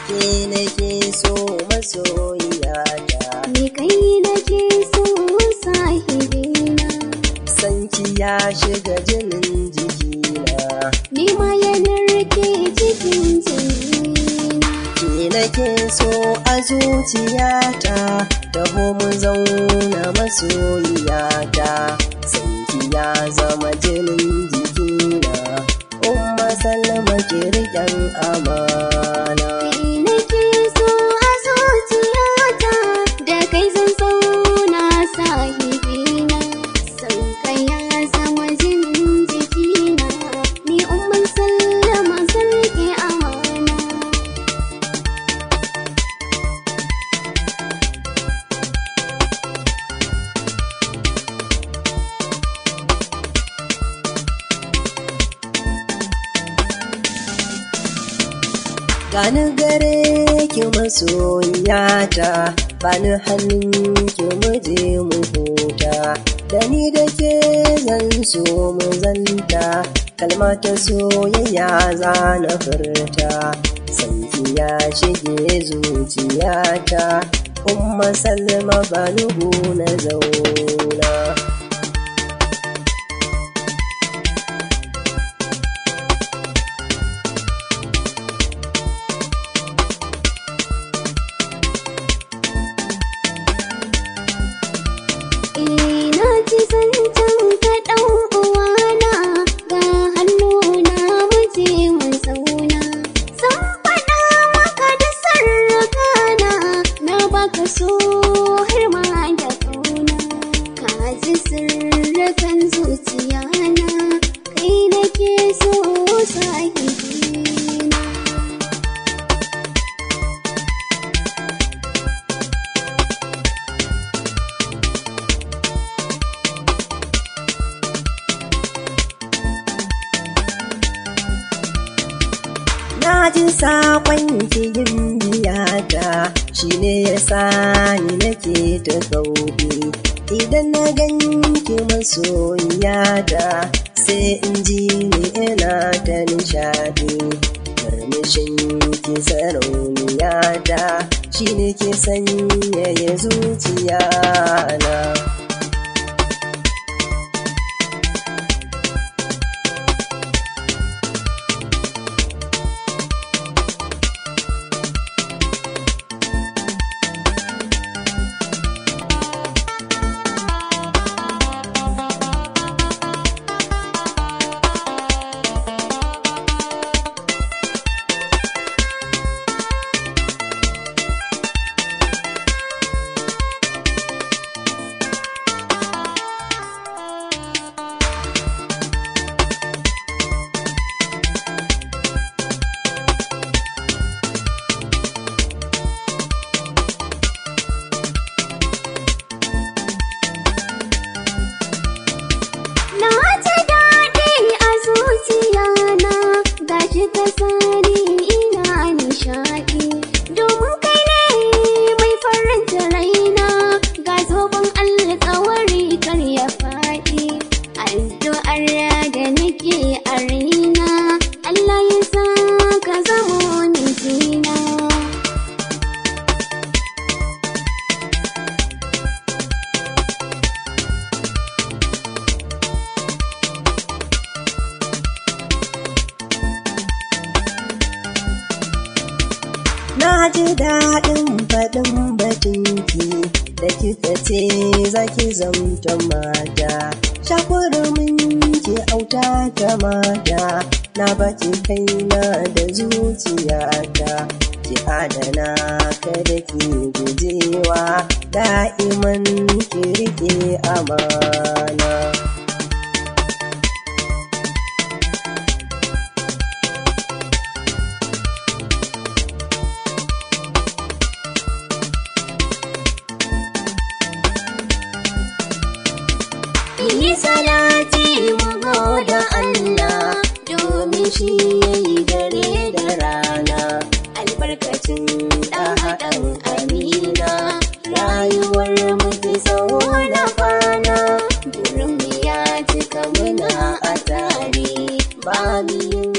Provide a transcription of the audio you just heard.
ke nake so masoyiyata, ni kai nake so sahibina, sanki ya shiga jinin jikina, ni ma ya narke cikin jinina. ke nake so a zuciyata, taho mu zauna masoyiyata, sanki ya zama jinin jikina, Umma Salma ki riƙen amana. Kai nake so a zuciyata, da kai zan zauna sahibina, san kai ya zama jinin jikina, ni Umma Salma zan riƙe amana. Gani gare ki masoyiyata, bani hannun ki muje mu huta, da ni da ke zan so mu zanta, kalma ta soyayya za na furta, sanki ya shige zuciyata, Umma Salma bani na zauna. Na ji zancen ka ɗan uwana, ga hannuna muje mu zauna, zan faɗa maka da sarrakana, na baka so har ma da ƙauna, ka ji sirrakan zuciyana, kai nake so sahibina. Na ji saƙon yin biyata, shi ne ya sani nake ta kauɗi, idan na ganki masoyiyata, sai in ji ni ina ta nishaɗi, murmushin ki sarauniyata, shi ne ke sanyaya zuciyana. Ka sani ina nishaɗi, domin kai ne mai faranta raina, ga zoben alƙawari kar ya faɗi, addu'ar da nake a raina, Allah ya sa ka zamo mijina. Na ji daɗin faɗin batunki da kika ce za ki zamta mata, shakurumin ki auta ta mata, na baki kaina da zuciyata, ki adana kada ki gujewa, da'iman ki riƙe amana. Yi salati mu goda Allah, domin shi yayi dare da rana, albarkacin ɗan amina, rayuwar mu ta tsawo na kwana, burin ya cika muna a tare, ba mu yin